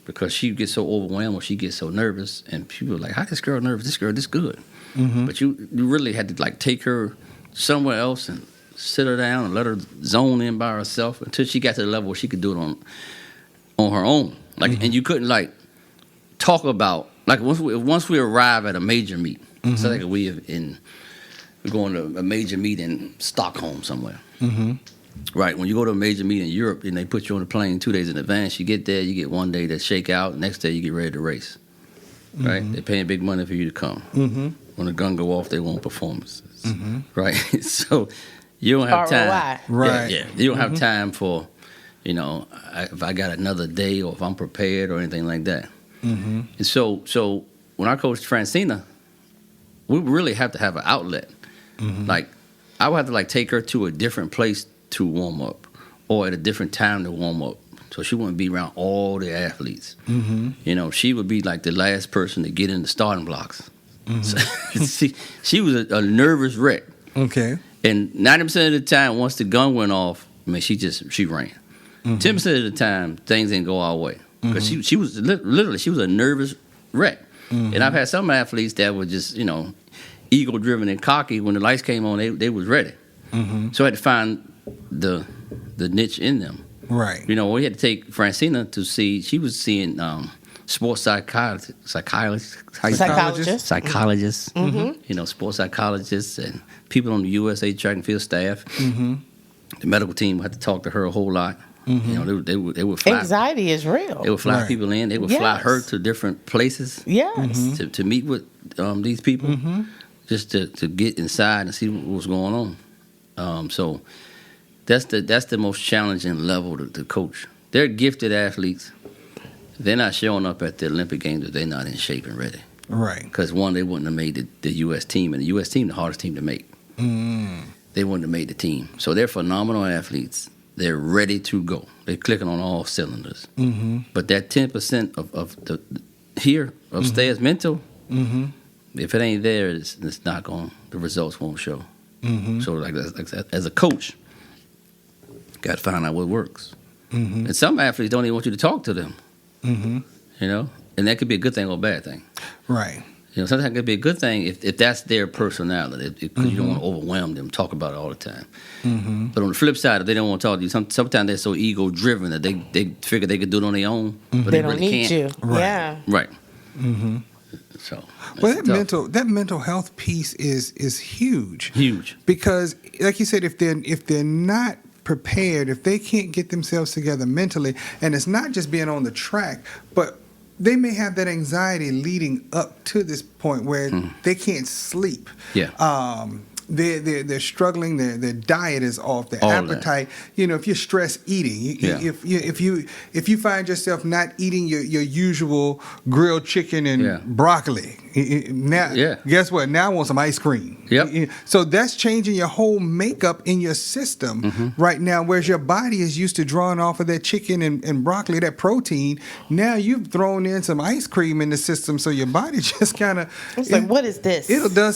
because she gets so overwhelmed or she gets so nervous, and people are like, how this girl nervous? This girl this good. But you really had to like take her somewhere else and sit her down and let her zone in by herself until she got to the level where she could do it on her own. Like, and you couldn't like talk about, like, once we arrive at a major meet, so like we're going to a major meet in Stockholm somewhere. Right, when you go to a major meet in Europe and they put you on a plane 2 days in advance, you get there, you get 1 day to shake out, next day you get ready to race. Right, they're paying big money for you to come. When the gun go off, they want performances. Right, so you don't have time. Right, yeah, you don't have time for, if I got another day or if I'm prepared or anything like that. And so when I coached Francina, we really have to have an outlet. Like, I would have to like take her to a different place to warm up, or at a different time to warm up, so she wouldn't be around all the athletes. You know, she would be like the last person to get in the starting blocks. So, she was a nervous wreck. Okay. And 90% of the time, once the gun went off, I mean, she ran. 10% of the time, things didn't go our way. Because she was literally, she was a nervous wreck. And I've had some athletes that were just, you know, ego-driven and cocky. When the lights came on, they was ready. So I had to find the niche in them. Right. You know, we had to take Francina to see, she was seeing sports psychologists. You know, sports psychologists and people on the USA track and field staff. The medical team had to talk to her a whole lot. You know, they would fly. Anxiety is real. They would fly people in. They would fly her to different places. Yes. To meet with these people, just to get inside and see what was going on. So that's the most challenging level to coach. They're gifted athletes. They're not showing up at the Olympic Games if they're not in shape and ready. Right. Because one, they wouldn't have made the U.S. team, and the U.S. team the hardest team to make. They wouldn't have made the team. So they're phenomenal athletes. They're ready to go. They're clicking on all cylinders. But that 10% of the here upstairs mental, if it ain't there, it's not going. The results won't show. So like as a coach, got to find out what works. And some athletes don't even want you to talk to them. You know, and that could be a good thing or a bad thing. Right. You know, sometimes it could be a good thing if that's their personality, because you don't want to overwhelm them, talk about it all the time. But on the flip side, if they don't want to talk to you, sometimes they're so ego-driven that they figure they could do it on their own, but They they don't really need can't. you. Yeah. Right. So, Well, that's tough. that mental health piece is huge. Huge. Because, like you said, if they're not prepared, if they can't get themselves together mentally, and it's not just being on the track, but they may have that anxiety leading up to this point where they can't sleep. Yeah. They're struggling. Their diet is off. Their All appetite. You know, if you're stress eating, if you find yourself not eating your usual grilled chicken and broccoli, now guess what? Now I want some ice cream. Yep. So that's changing your whole makeup in your system right now. Whereas your body is used to drawing off of that chicken and broccoli, that protein. Now you've thrown in some ice cream in the system, so your body just kind of. It's like, what is this? It'll do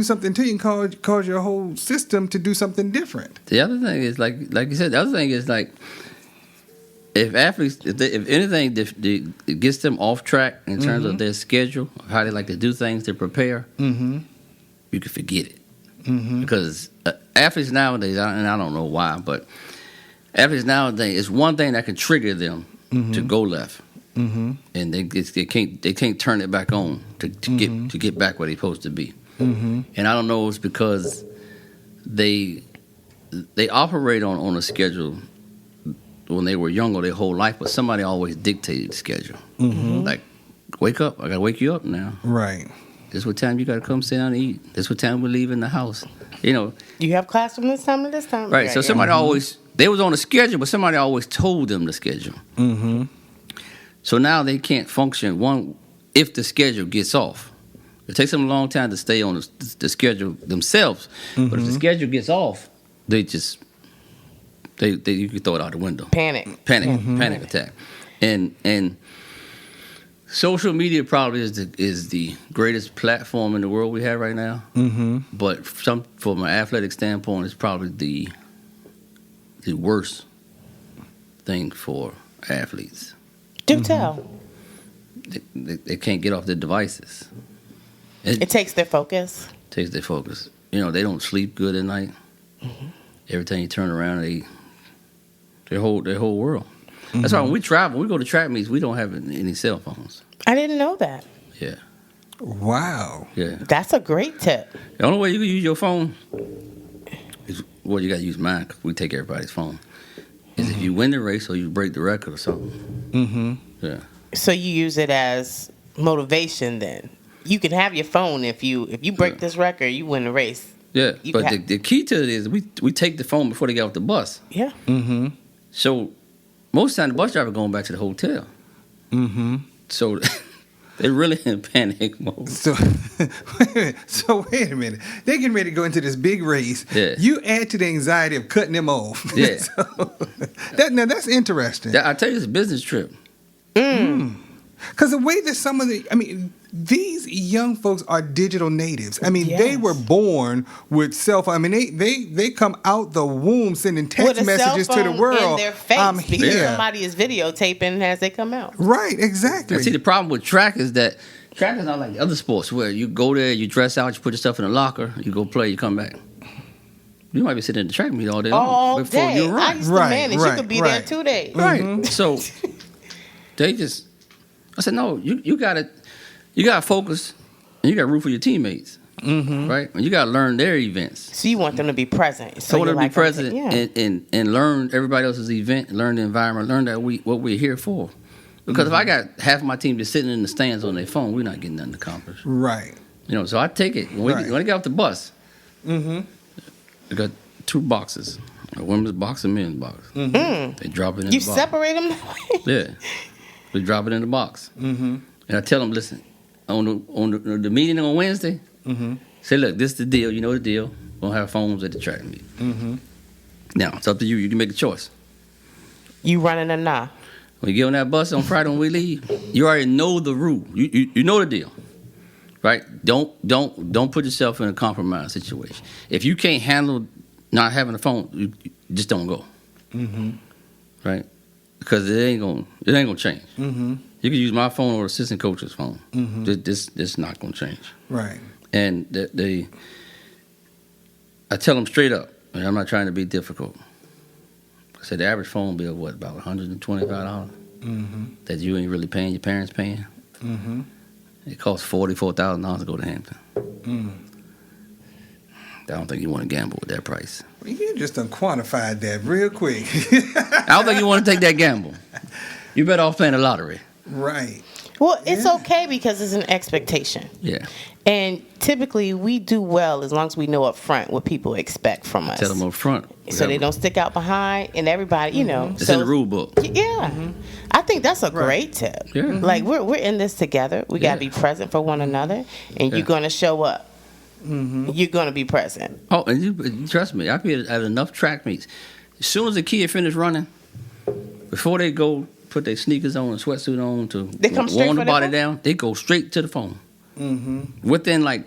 something to you and cause your whole system to do something different. The other thing is, like you said, the other thing is like, if athletes, if anything it gets them off track in terms of their schedule, how they like to do things to prepare, you can forget it. Because athletes nowadays, and I don't know why, but athletes nowadays, it's one thing that can trigger them to go left, and they can't turn it back on to get back where they're supposed to be. And I don't know, it's because they operate on a schedule when they were younger their whole life, but somebody always dictated the schedule. Like, wake up, I gotta wake you up now. Right. This what time you gotta come sit down and eat. This what time we're leaving the house. You know. You have class from this time to this time. Right. So somebody always, they was on the schedule, but somebody always told them the schedule. So now they can't function if the schedule gets off. It takes them a long time to stay on the schedule themselves. But if the schedule gets off, they just you can throw it out the window. Panic attack. And social media probably is the greatest platform in the world we have right now. But from an athletic standpoint, it's probably the worst thing for athletes. Do tell. They can't get off their devices. It takes their focus. Takes their focus. You know, they don't sleep good at night. Every time you turn around, their whole world. That's why when we travel, we go to track meets, we don't have any cell phones. I didn't know that. Yeah. Wow. Yeah. That's a great tip. The only way you can use your phone is, well, you got to use mine because we take everybody's phone, is if you win the race or you break the record or something. Yeah. So you use it as motivation then. You can have your phone if you break this record, you win the race. Yeah, but the key to it is we take the phone before they get off the bus. Yeah. So most of the time the bus driver going back to the hotel. So They're really in panic mode. So, wait a minute. They're getting ready to go into this big race. Yeah. You add to the anxiety of cutting them off. Yeah. That's interesting. I tell you, it's a business trip. Because the way that these young folks are digital natives. I mean, they were born with cell phone. I mean, they come out the womb sending text messages to the world. In their face I'm because here. somebody is videotaping as they come out. Right, exactly. And see, the problem with track is that track is not like the other sports where you go there, you dress out, you put your stuff in a locker, you go play, you come back. You might be sitting in the track meet all day long before day. you run. I used to manage. You could be there 2 days. Right. So they just, I said, no, you got to focus and you got to root for your teammates. Right? And you got to learn their events. So you want them to be present. So I want them to be present yeah. and learn everybody else's event, learn the environment, learn that what we're here for. Because if I got half of my team just sitting in the stands on their phone, we're not getting nothing accomplished. Right. So I take it. When I get off the bus, I got 2 boxes, a women's box and men's box. They drop it in the box. You separate them that way? Yeah. We drop it in the box. And I tell them, listen, on the meeting on Wednesday, say, look, this is the deal. You know the deal. We'll have phones at the track meet. Now, it's up to you. You can make a choice. You running or not? When you get on that bus on Friday when we leave, you already know the rule. You know the deal. Right? Don't put yourself in a compromised situation. If you can't handle not having a phone, you just don't go. Right? Because it ain't gonna change. You can use my phone or assistant coach's phone. This not gonna change. Right. And I tell them straight up, and I'm not trying to be difficult. I said the average phone bill, about $125 that you ain't really paying, your parents paying. It costs $44,000 to go to Hampton. I don't think you want to gamble with that price. Well, you just done quantified that real quick. I don't think you want to take that gamble. You better off playing the lottery. Right. Well, it's okay because it's an expectation. Yeah. And typically we do well as long as we know up front what people expect from us. Tell them up front. So they don't stick out behind and everybody, It's so in the rule book. Yeah. I think that's a great tip. Yeah. Like we're in this together. We got to be present for one another and you're going to show up. You're going to be present. Oh, and you trust me, I've been at enough track meets. As soon as a kid finish running, before they go put their sneakers on and sweatsuit on to warm the body down, they go straight to the phone. Within like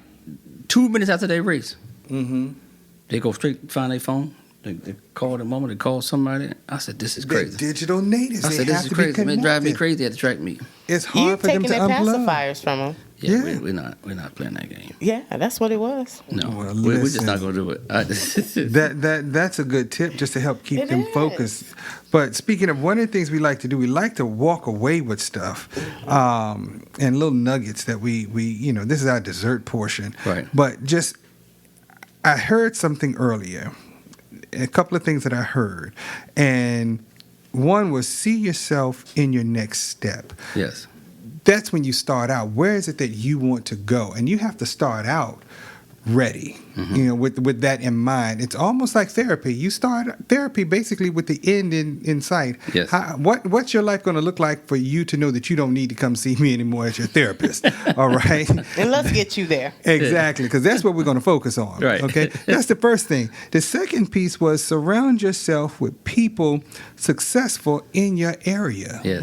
2 minutes after they race, they go straight find their phone. They call the mama, they call somebody. I said, this is crazy. They're digital natives. I said, this is crazy. It drives me crazy at the track meet. It's hard You're for them taking to their unplug. pacifiers from them. Yeah. We're not playing that game. Yeah, that's what it was. No, Well, we're just listen. not going to do it. That's a good tip just to help keep It them is. focused. But speaking of one of the things we like to do, we like to walk away with stuff and little nuggets that we this is our dessert portion. Right. But just I heard something earlier, a couple of things that I heard, and one was see yourself in your next step. Yes. That's when you start out. Where is it that you want to go? And you have to start out ready, with that in mind. It's almost like therapy. You start therapy basically with the end in sight. Yes. What's your life going to look like for you to know that you don't need to come see me anymore as your therapist? All right? And let's get you there. Exactly, because that's what we're going to focus on. Right. Okay, that's the first thing. The second piece was surround yourself with people successful in your area. Yes.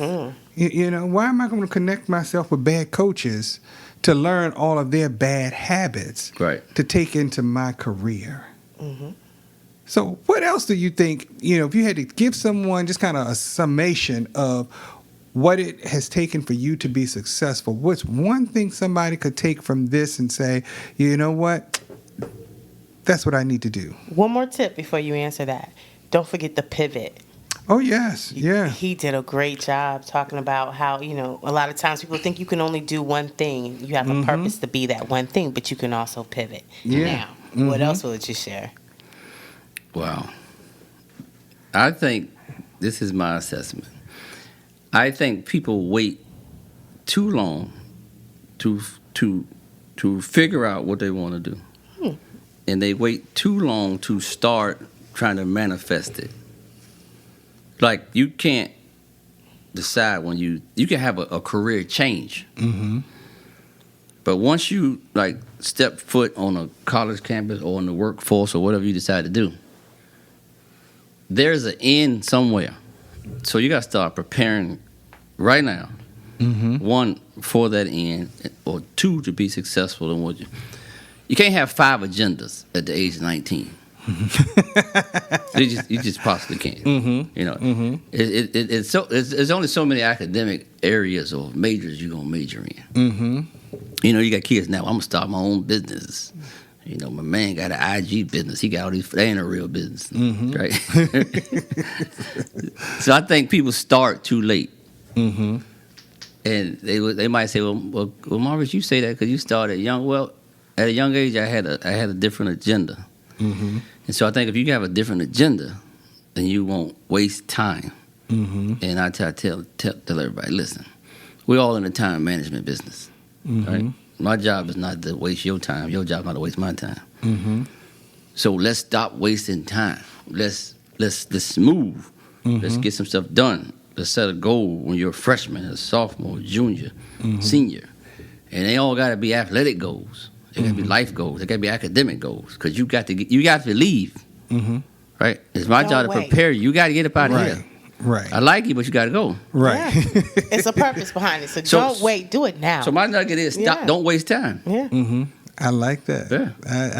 Why am I going to connect myself with bad coaches to learn all of their bad habits to take into my career? So what else do you think, if you had to give someone just kind of a summation of what it has taken for you to be successful, what's one thing somebody could take from this and say, you know what, that's what I need to do? One more tip before you answer that. Don't forget the pivot. Oh, yes. Yeah. He did a great job talking about how, a lot of times people think you can only do one thing. You have a purpose to be that one thing, but you can also pivot. Yeah. Now, what else would you share? Wow. I think this is my assessment. I think people wait too long to figure out what they want to do. And they wait too long to start trying to manifest it. Like, you can't decide when you can have a career change. But once you like step foot on a college campus or in the workforce or whatever you decide to do, there's an end somewhere. So you got to start preparing right now. One, for that end, or two, to be successful in what you can't have 5 agendas at the age of 19. you just possibly can't. You know, it's only so many academic areas or majors you're gonna major in. You know, you got kids now. I'm gonna start my own business. You know, my man got an IG business. He got all these. They ain't a real business, right? So I think people start too late, and they might say, "Well, Maurice, you say that because you started young." Well, at a young age, I had a different agenda. And so I think if you have a different agenda, then you won't waste time. And I tell everybody, listen, we're all in the time management business. Right? My job is not to waste your time. Your job is not to waste my time. So let's stop wasting time. Let's move. Let's get some stuff done. Let's set a goal when you're a freshman, a sophomore, junior, senior. And they all got to be athletic goals. They got to be life goals. They got to be academic goals because you got to leave. Right? It's my job to prepare you. You got to get up out of here. Right. I like you, but you got to go. Right. Yeah. It's a purpose behind it. So don't wait. Do it now. So my nugget is stop. Don't waste time. Yeah. I like that. Yeah.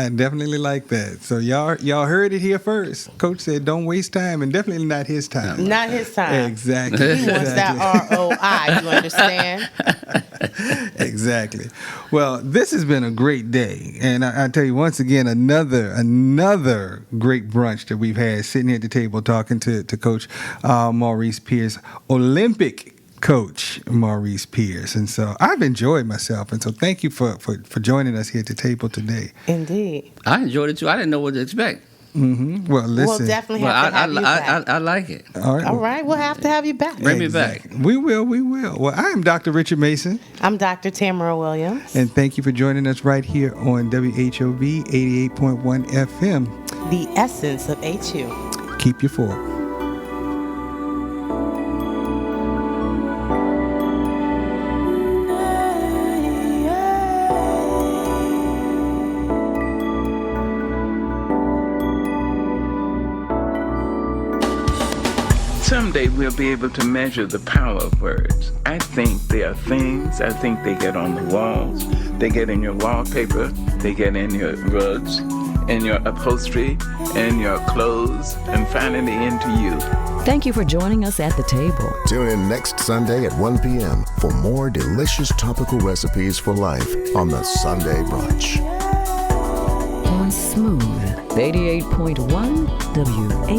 I definitely like that. So y'all heard it here first. Coach said, "Don't waste time," and definitely not his time. Not his time. Exactly. He wants that ROI. You understand? Exactly. Well, this has been a great day, and I tell you once again, another great brunch that we've had, sitting here at the table talking to Coach Maurice Pierce, Olympic coach Maurice Pierce. And so I've enjoyed myself, and so thank you for joining us here at the table today. Indeed. I enjoyed it too. I didn't know what to expect. Well, listen. We'll definitely have to have you back. I like it. All right, we'll have to have you back. Bring me back. We will. Well, I am Dr. Richard Mason. I'm Dr. Tamara Williams. And thank you for joining us right here on WHOV 88.1 FM. The essence of HU. Keep your fork. Someday we'll be able to measure the power of words. I think they are things. I think they get on the walls. They get in your wallpaper. They get in your rugs, in your upholstery, in your clothes, and finally into you. Thank you for joining us at the table. Tune in next Sunday at 1 p.m. for more delicious topical recipes for life on the Sunday Brunch. On Smooth 88.1 WHOV.